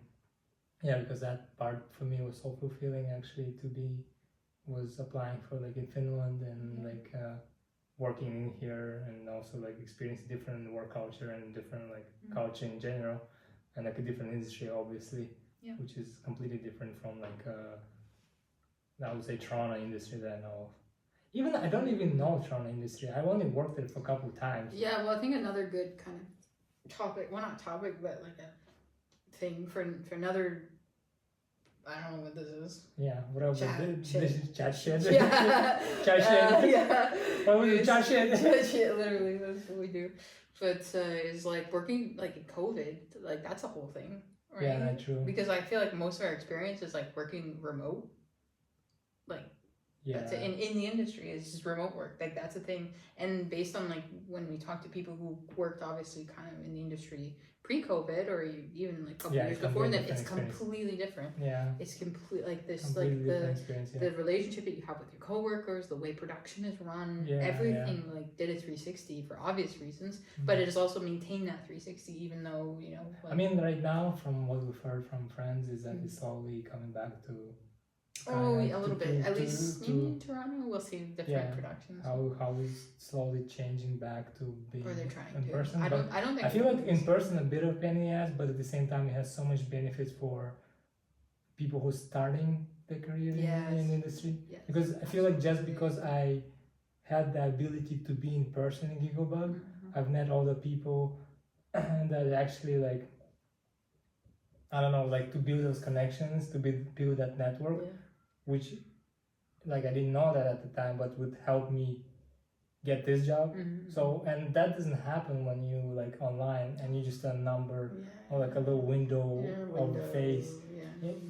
yeah, because that part for me was so fulfilling actually to be was applying for like in Finland and like working in here and also like experiencing different work culture and different like culture in general and like a different industry obviously, which is completely different from like I would say Toronto industry that I know of. Even I don't even know Toronto industry. I've only worked there for a couple of times. Yeah, well, I think another good kind of topic, well, not topic, but like a thing for another, I don't know what this is. Yeah, whatever. This is chat shit. Yeah. Chat shit. Yeah. What was it? Chat shit. Chat shit, literally, that's what we do. But it's like working like in COVID, like that's a whole thing, right? Yeah, true. Because I feel like most of our experience is like working remote. Like, that's it. In the industry, it's just remote work. Like, that's a thing. And based on, like, when we talk to people who worked, obviously, kind of in the industry pre-COVID or even, like, a couple years before, then it's completely different. Yeah. It's like, this, like, the relationship that you have with your coworkers, the way production is run, everything, like, did a 360 for obvious reasons, but it has also maintained that 360 even though, you know. Like, I mean, right now, from what we've heard from friends, is that it's slowly coming back to a little bit. At least maybe in Toronto, we'll see different productions. How is slowly changing back to being or they're trying in to. person. I don't think. I feel like in person a bit of pain in the ass, but at the same time it has so much benefits for people who's starting their career in the industry. Yes. Because I feel like just because I had the ability to be in person in Gigglebug, I've met all the people that actually like, I don't know, like to build those connections, to build that network, which like I didn't know that at the time, but would help me get this job. So, and that doesn't happen when you like online and you just a number or like a little window of a face.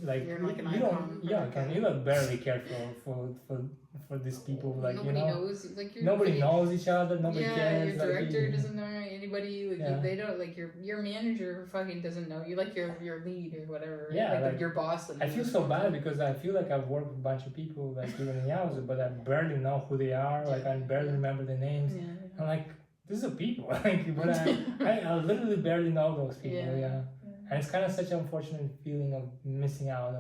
Like you're like an icon. You don't barely care for these people. Like nobody knows. Like nobody knows each other. Nobody cares. Your director doesn't know anybody. Like they don't. Like your manager fucking doesn't know you. Like your lead or whatever. Right? Yeah, like your boss. I feel so bad because I feel like I've worked with a bunch of people like even in Yowza, but I barely know who they are. Like I barely remember the names. I'm like, these are people. Like, but I literally barely know those people. And it's kind of such an unfortunate feeling of missing out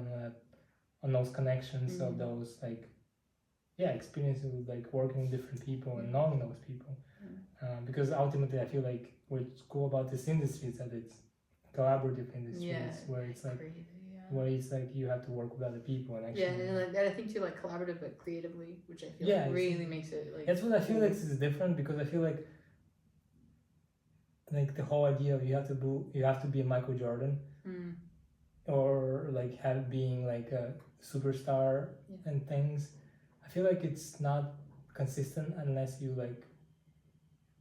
on those connections of those like experiences with like working with different people and knowing those people. Because ultimately I feel like what's cool about this industry is that it's collaborative industry where it's like where it's like you have to work with other people and actually and I think too like collaborative but creatively, which I feel like really makes it like that's what I feel like is different because I feel like the whole idea of you have to be a Michael Jordan or like being like a superstar and things. I feel like it's not consistent unless you like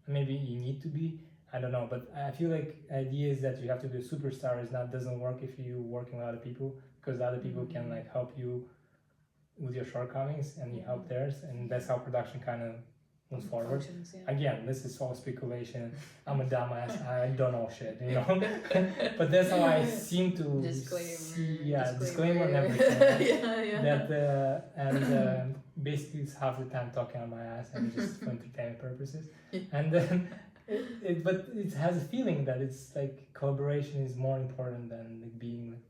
maybe you need to be. I don't know, but I feel like the idea is that you have to be a superstar doesn't work if you're working with other people because other people can like help you with your shortcomings and you help theirs, and that's how production kind of moves forward. Again, this is all speculation. I'm a dumbass. I don't know shit, you know. But that's how I seem to disclaimer and everything. That basically it's half the time talking on my ass and just for entertainment purposes, and then. But it has a feeling that it's like collaboration is more important than like being like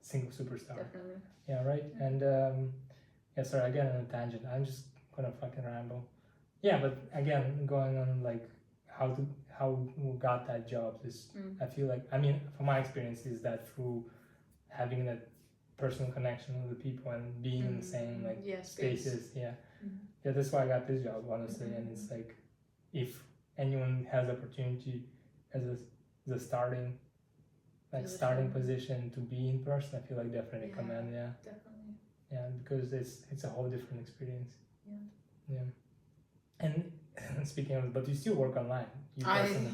single superstar. Definitely. Yeah, right. And sorry, I get on a tangent. I'm just gonna fucking ramble. Yeah, but again, going on like how we got that job is I feel like from my experience is that through having that personal connection with the people and being in the same like spaces. Yeah, that's why I got this job honestly, and it's like if anyone has opportunity as a starting position to be in person, I feel like definitely recommend. Definitely. Yeah, because it's a whole different experience. Yeah. And speaking of, but you still work online. You personally.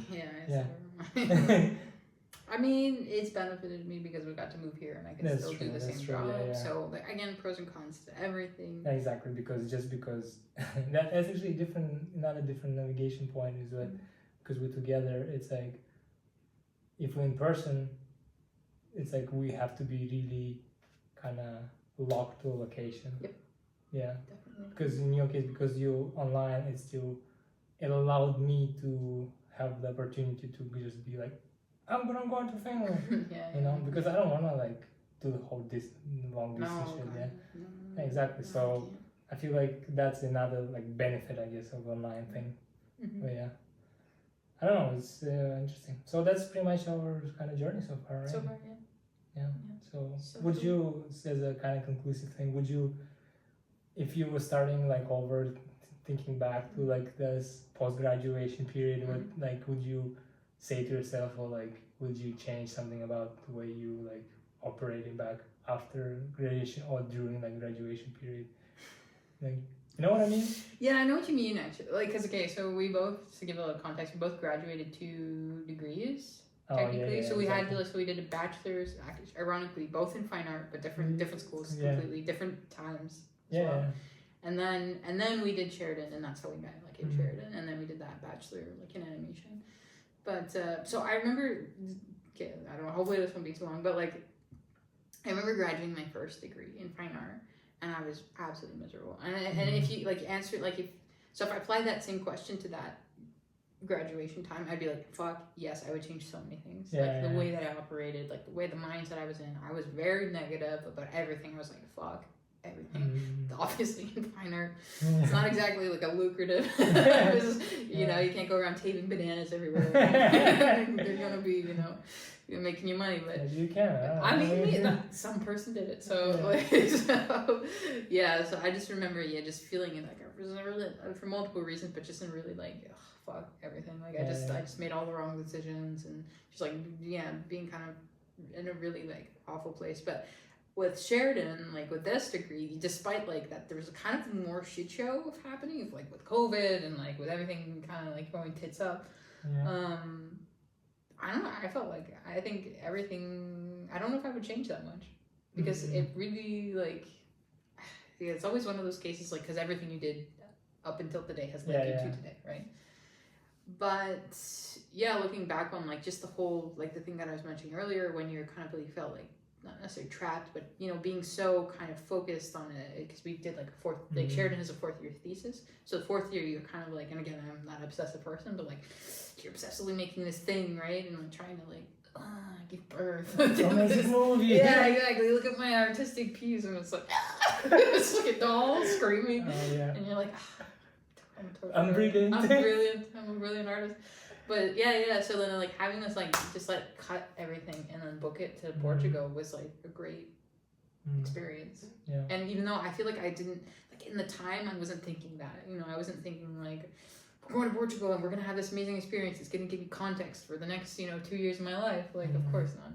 I mean, it's benefited me because we got to move here and I can still do the same job. So, like, again, pros and cons to everything. Yeah, exactly, because that's actually another different navigation point is that because we're together, it's like if we're in person, it's like we have to be really kind of locked to a location. Yep. Yeah. Definitely. Because in your case, because you online, it allowed me to have the opportunity to just be like, I'm gonna go to Finland. You know, because I don't wanna like do the whole long distance shit. Yeah. Exactly. So I feel like that's another like benefit, I guess, of online thing. But yeah. I don't know, it's interesting. So that's pretty much our kind of journey so far, right? So far, yeah. So would you, as a kind of conclusive thing, would you, if you were starting like over, thinking back to like this post-graduation period, what like would you say to yourself, or like would you change something about the way you like operated back after graduation or during like graduation period? Like, you know what I mean? Yeah, I know what you mean actually. Like, cause okay, so we both, to give a little context, we both graduated 2 degrees technically. So we had to, so we did a bachelor's, ironically, both in fine art, but different schools, completely different times. Well. And then we did Sheridan, and that's how we met, like in Sheridan, and then we did that bachelor like in animation. But so I remember, okay, I don't know, hopefully this won't be too long, but like I remember graduating my first degree in fine art, and I was absolutely miserable. And if you like answer like if I applied that same question to that graduation time, I'd be like, fuck yes, I would change so many things. The way that I operated, like the way the mindset I was in, I was very negative about everything. I was like, fuck everything. Obviously in fine art, it's not exactly like a lucrative you know, you can't go around taping bananas everywhere. They're gonna be, you know, you're making your money, but you can. I mean, some person did it, so so I just remember just feeling it, like I was really, for multiple reasons, but just in really like fuck everything, like I just made all the wrong decisions, and just like being kind of in a really like awful place. But with Sheridan, like with this degree, despite like that, there was a kind of more shit show of happening, of like with COVID and like with everything kind of like going tits up. I don't know. I felt like I think everything. I don't know if I would change that much, because it really like. Yeah, it's always one of those cases like, because everything you did up until today has led you to today, right? But yeah, looking back on like just the whole like the thing that I was mentioning earlier, when you're kind of really felt like not necessarily trapped, but you know, being so kind of focused on it, because we did like a fourth, like Sheridan has a 4th year thesis, so the 4th year you're kind of like, and again, I'm not an obsessive person, but like you're obsessively making this thing, right, and like trying to like give birth. Yeah, exactly. Look at my artistic piece, and it's like it's like a doll screaming, and you're like, I'm brilliant. I'm a brilliant artist. But so then like having this like just like cut everything and then book it to Portugal was like a great experience. And even though I feel like I didn't, like in the time I wasn't thinking that, you know, I wasn't thinking like, we're going to Portugal and we're gonna have this amazing experience, it's gonna give me context for the next, you know, 2 years of my life. Like of course not.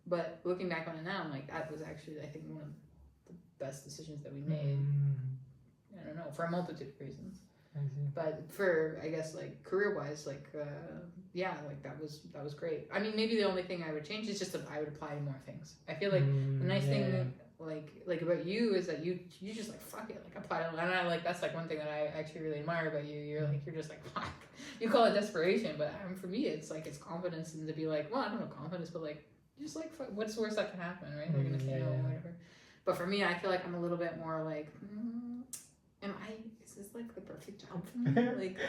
But looking back on it now, I'm like, that was actually, I think, one of the best decisions that we made. I don't know, for a multitude of reasons. But for, I guess, like career-wise, like like that was great. I mean, maybe the only thing I would change is just that I would apply to more things. I feel like the nice thing like about you is that you just like fuck it, like apply to, and I like that's like one thing that I actually really admire about you. You're just like fuck. You call it desperation, but for me it's like it's confidence, and to be like, well, I don't know confidence, but like just like fuck, what's the worst that can happen, right? They're gonna say no, whatever. But for me, I feel like I'm a little bit more like, is this like the perfect job for me? Like,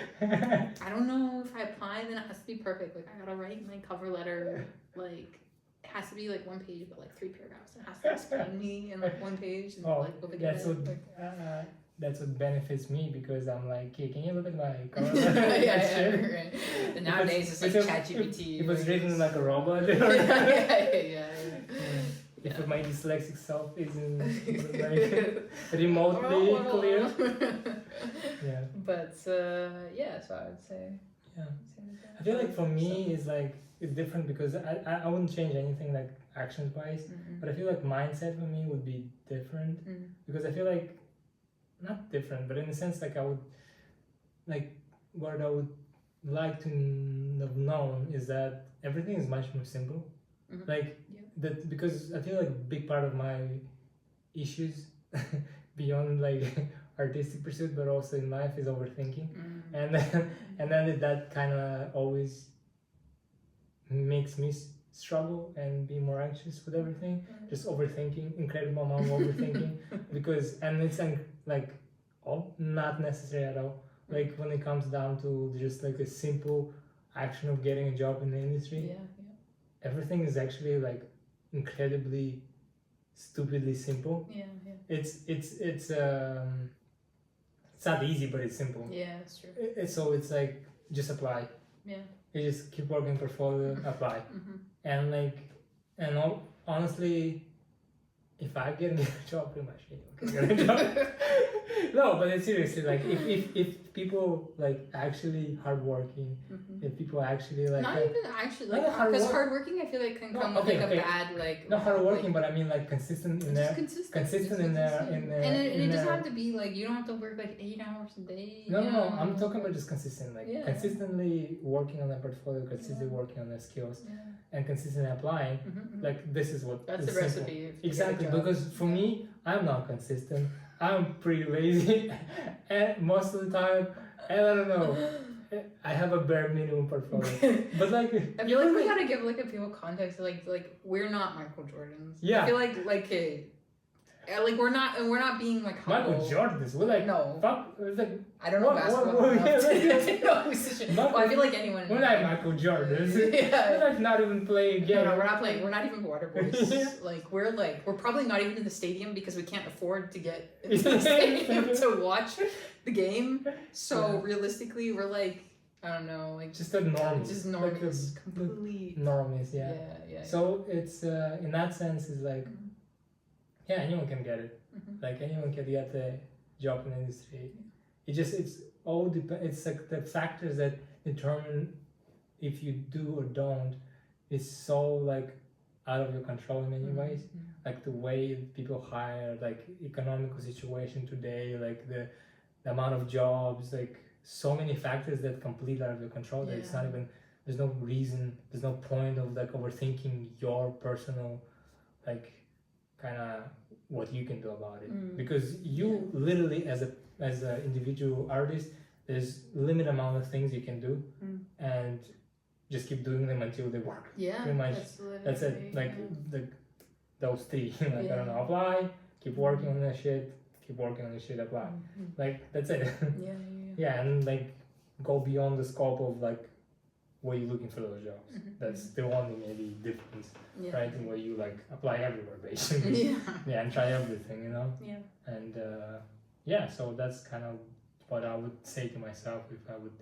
I don't know, if I apply, then it has to be perfect. Like, I gotta write my cover letter, like, it has to be like 1 page, but like 3 paragraphs. It has to explain me in like 1 page. And that's what benefits me, because I'm like, hey, can you look at my cover letter? Right. And nowadays it's like ChatGPT. It was written like a robot. If my dyslexic self isn't like remotely clear. But so I would say. I feel like for me it's different, because I wouldn't change anything like actions wise, but I feel like mindset for me would be different, because I feel like not different, but in a sense, like I would like what I would like to have known is that everything is much more simple. Like that, because I feel like a big part of my issues beyond like artistic pursuit, but also in life, is overthinking, and then that kind of always makes me struggle and be more anxious with everything. Just overthinking, incredible amount of overthinking, because and it's like not necessary at all. Like when it comes down to just like a simple action of getting a job in the industry, everything is actually like incredibly stupidly simple. It's not easy, but it's simple. That's true. So it's like just apply. You just keep working portfolio, apply, and like, and honestly, if I get a job, pretty much anyone can get a job. No, but it's seriously like if people like actually hardworking, if people actually like not even actually like because hardworking, I feel like can come with like a bad like not hardworking, but I mean like consistent in there, consistent in there, and it doesn't have to be like you don't have to work like 8 hours a day. No, I'm talking about just consistent, like consistently working on their portfolio, consistently working on their skills, and consistently applying. Like this is what that's the recipe. Exactly, because for me, I'm not consistent. I'm pretty lazy, and most of the time, and I don't know. I have a bare minimum portfolio, but like I feel like we gotta give like a people context. Like we're not Michael Jordans. Yeah. I feel like like we're not being like humble. Michael Jordans. We're like no. Fuck. Like I don't know basketball. Well, I feel like anyone. We're not Michael Jordans. We're like not even playing game. No, we're not playing. We're not even water boys. We're probably not even in the stadium because we can't afford to get into the stadium to watch the game. So realistically, we're like I don't know, like just a normies. Just normies, like complete normies. Yeah. So it's in that sense is like. Yeah, anyone can get it. Like anyone can get a job in the industry. It's all it's like the factors that determine if you do or don't is so like out of your control in many ways. Like the way people hire, like economical situation today, like the amount of jobs, like so many factors that completely out of your control that it's not even there's no reason, there's no point of like overthinking your personal like kind of what you can do about it because you literally as a individual artist there's limited amount of things you can do and just keep doing them until they work. Pretty much that's it. Like those three like I don't know, apply, keep working on that shit, apply. Like that's it. And like go beyond the scope of like where you're looking for those jobs. That's the only maybe difference, right? In where you like apply everywhere basically. And try everything, you know. And so that's kind of what I would say to myself if I would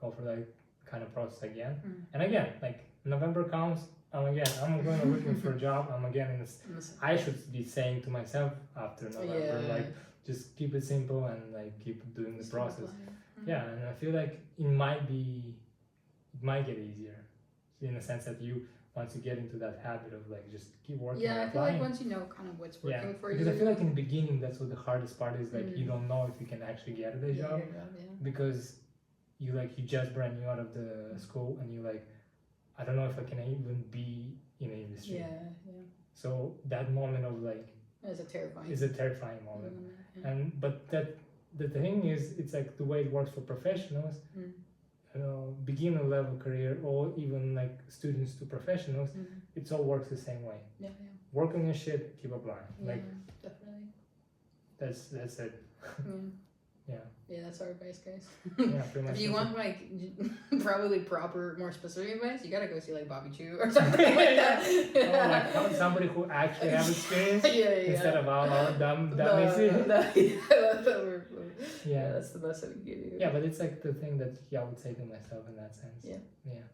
go for that kind of process again. And again, like November comes, I'm going to looking for a job. I'm again in this. I should be saying to myself after November, like just keep it simple and like keep doing the process. And I feel like it might get easier in the sense that you once you get into that habit of like just keep working I feel like once you know kind of what's working for you, because I feel like in the beginning that's what the hardest part is, like you don't know if you can actually get the job because you just brand new out of the school and you like I don't know if I can even be in the industry. So that moment of like is a terrifying moment. And but that the thing is it's like the way it works for professionals. Beginner level career or even like students to professionals, it all works the same way. Work on your shit, keep applying. Definitely. That's it. That's our advice, guys. Pretty much. If you want like probably proper, more specific advice, you gotta go see like Bobby Chu or something like that. Like somebody who actually have experience instead of our dumb that's the best that we can give you. But it's like the thing that I would say to myself in that sense. Definitely.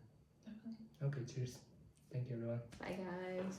Okay, cheers. Thank you, everyone. Bye, guys.